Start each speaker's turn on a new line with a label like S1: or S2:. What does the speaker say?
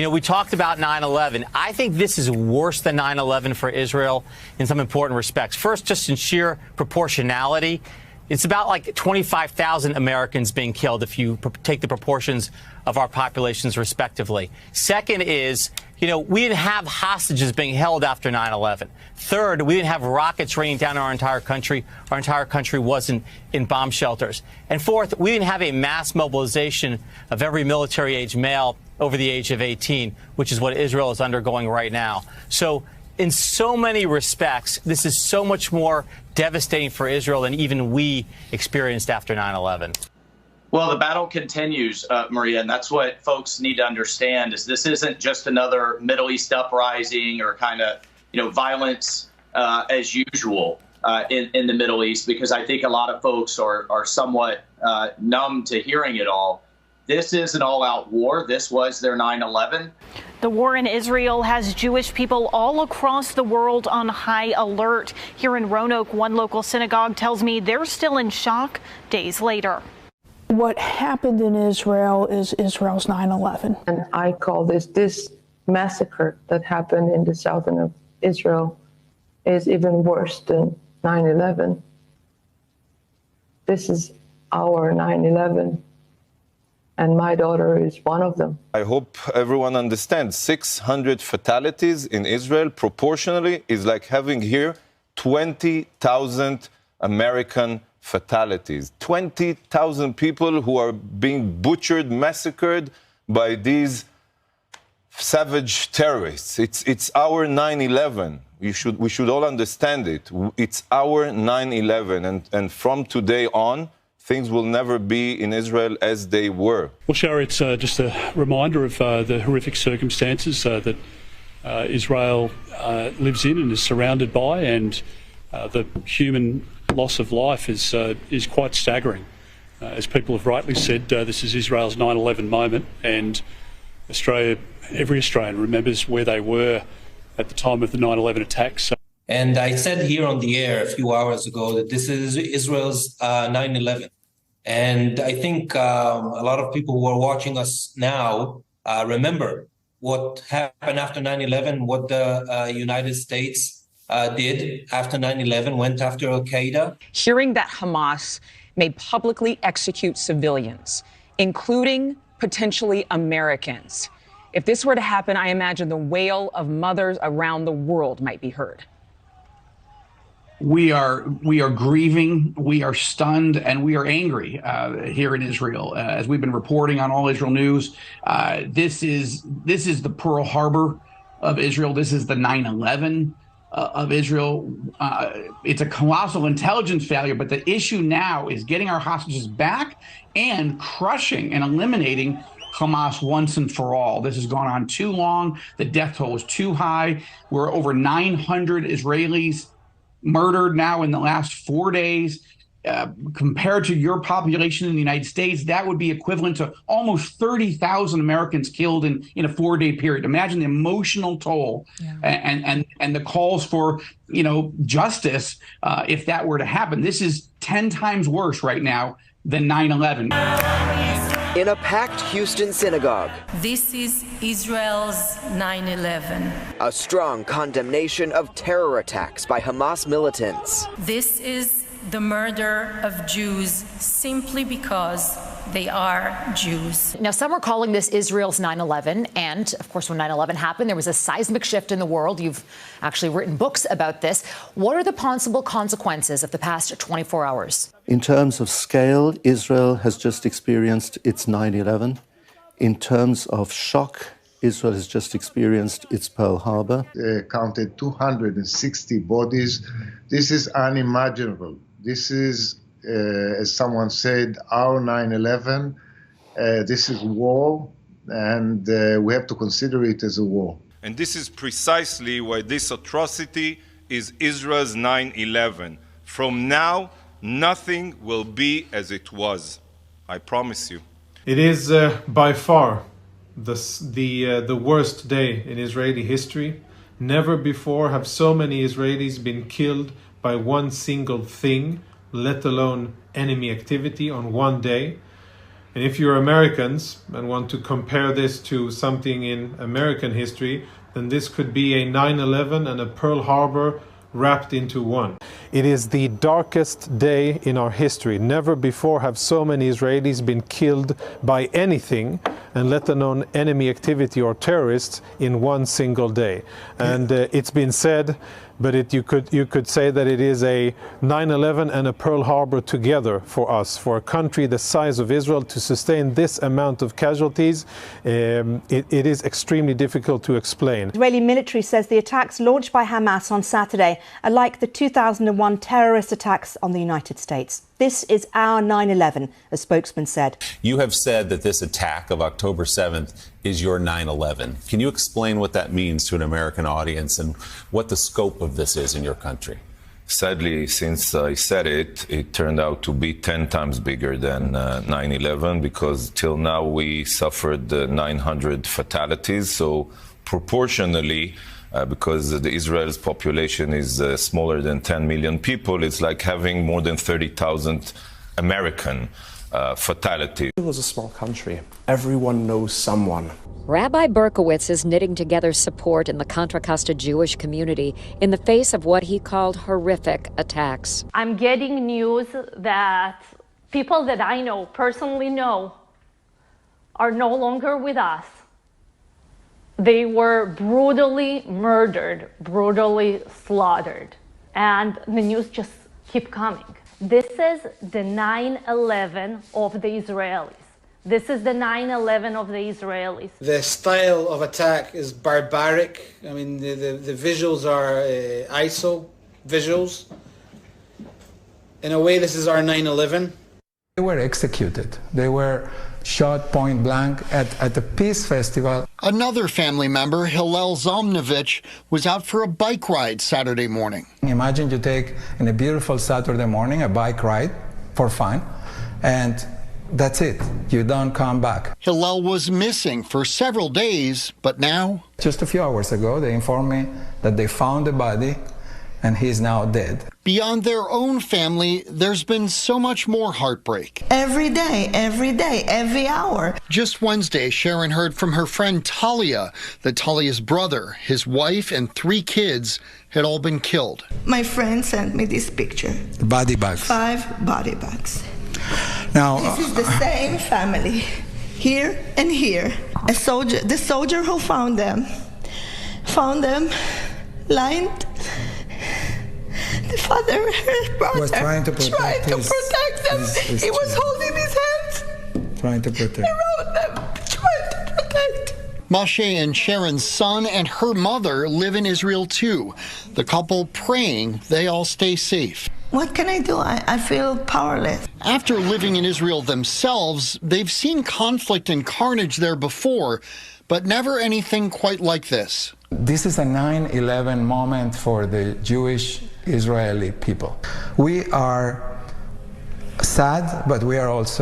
S1: You know, we talked about 9/11. I think this is worse than 9/11 for Israel in some important respects. First, just in sheer proportionality. It's about like 25,000 Americans being killed if you take the proportions of our populations respectively. Second is, you know, we didn't have hostages being held after 9/11. Third, we didn't have rockets raining down our entire country. Our entire country wasn't in bomb shelters. And fourth, we didn't have a mass mobilization of every military-age male over the age of 18, which is what Israel is undergoing right now. So in so many respects, this is so much more devastating for Israel than even we experienced after 9/11.
S2: Well, the battle continues, Maria, and that's what folks need to understand is this isn't just another Middle East uprising or kind of, you know, violence as usual in the Middle East, because I think a lot of folks are somewhat numb to hearing it all. This is an all-out war. This was their 9/11.
S3: The war in Israel has Jewish people all across the world on high alert. Here in Roanoke, one local synagogue tells me they're still in shock days later.
S4: What happened in Israel is Israel's 9/11.
S5: And I call this massacre that happened in the southern of Israel is even worse than 9/11. This is our 9/11. And my daughter is one of them.
S6: I hope everyone understands 600 fatalities in Israel proportionally is like having here 20,000 American fatalities. 20,000 people who are being butchered, massacred by these savage terrorists. It's our 9/11. We should all understand it. It's our 9/11. And from today on, things will never be in Israel as they were.
S7: Well, Shara, it's just a reminder of the horrific circumstances that Israel lives in and is surrounded by, and the human loss of life is quite staggering. As people have rightly said, this is Israel's 9/11 moment, and Australia, every Australian remembers where they were at the time of the 9/11 attacks.
S8: And I said here on the air a few hours ago that this is Israel's 9/11. And I think a lot of people who are watching us now remember what happened after 9/11, what the United States did after 9/11, went after al-Qaeda.
S9: Hearing that Hamas may publicly execute civilians, including potentially Americans. If this were to happen, I imagine the wail of mothers around the world might be heard.
S10: We are grieving, we are stunned, and we are angry here in Israel. As we've been reporting on All Israel News, this is the Pearl Harbor of Israel. This is the 9/11 of Israel. It's a colossal intelligence failure, but the issue now is getting our hostages back and crushing and eliminating Hamas once and for all. This has gone on too long. The death toll is too high. We're over 900 Israelis murdered now in the last 4 days. Compared to your population in the United States, that would be equivalent to almost 30,000 Americans killed in a 4-day period. Imagine the emotional toll and the calls for, you know, justice if that were to happen. This is 10 times worse right now than 9/11.
S11: In a packed Houston synagogue.
S12: This is Israel's 9/11.
S11: A strong condemnation of terror attacks by Hamas militants.
S12: This is the murder of Jews simply because they are Jews.
S13: Now, some are calling this Israel's 9/11. And, of course, when 9/11 happened, there was a seismic shift in the world. You've actually written books about this. What are the possible consequences of the past 24 hours?
S14: In terms of scale, Israel has just experienced its 9/11. In terms of shock, Israel has just experienced its Pearl Harbor.
S15: Counted 260 bodies. This is unimaginable. This is, as someone said, our 9/11. This is war, and we have to consider it as a war.
S6: And this is precisely why this atrocity is Israel's 9/11. From now, nothing will be as it was. I promise you.
S16: It is by far the worst day in Israeli history. Never before have so many Israelis been killed by one single thing, let alone enemy activity on one day. And if you're Americans and want to compare this to something in American history, then this could be a 9/11 and a Pearl Harbor wrapped into one. It is the darkest day in our history. Never before have so many Israelis been killed by anything, and let alone enemy activity or terrorists, in one single day. And it's been said, but you could say that it is a 9/11 and a Pearl Harbor together for us. For a country the size of Israel to sustain this amount of casualties, it is extremely difficult to explain.
S17: Israeli military says the attacks launched by Hamas on Saturday are like the 2001 terrorist attacks on the United States. This is our 9/11, a spokesman said.
S18: You have said that this attack of October 7th is your 9/11. Can you explain what that means to an American audience and what the scope of this is in your country?
S6: Sadly, since I said it, it turned out to be 10 times bigger than 9/11, because till now we suffered 900 fatalities. So proportionally, because the Israel's population is smaller than 10 million people, it's like having more than 30,000 American fatalities.
S19: It was a small country. Everyone knows someone.
S20: Rabbi Berkowitz is knitting together support in the Contra Costa Jewish community in the face of what he called horrific attacks.
S21: I'm getting news that people that I know, personally know, are no longer with us. They were brutally murdered, brutally slaughtered, and the news just keep coming. This is the 9/11 of the Israelis. This is the 9/11 of the Israelis.
S22: The style of attack is barbaric. I mean, the visuals are ISO visuals. In a way, this is our 9/11.
S23: They were executed. They were shot point blank at the Peace Festival.
S24: Another family member, Hillel Zalmnovich, was out for a bike ride Saturday morning.
S23: Imagine you take, in a beautiful Saturday morning, a bike ride for fun, and that's it. You don't come back.
S24: Hillel was missing for several days, but now...
S23: Just a few hours ago, they informed me that they found the body, and he's now dead.
S24: Beyond their own family, there's been so much more heartbreak.
S25: Every day, every hour.
S24: Just Wednesday, Sharon heard from her friend Talia that Talia's brother, his wife, and 3 kids had all been killed.
S25: My friend sent me this picture.
S23: Body bags.
S25: 5 body bags.
S23: Now,
S25: this is the same family, here and here. The soldier who found them lined. The father, her brother,
S23: was trying to protect
S25: them. He was holding his hands.
S23: Trying to protect.
S25: He wrote them, trying to protect.
S24: Mashe and Sharon's son and her mother live in Israel too. The couple praying they all stay safe.
S25: What can I do? I feel powerless.
S24: After living in Israel themselves, they've seen conflict and carnage there before, but never anything quite like this.
S23: This is a 9/11 moment for the Jewish Israeli people. We are sad, but we are also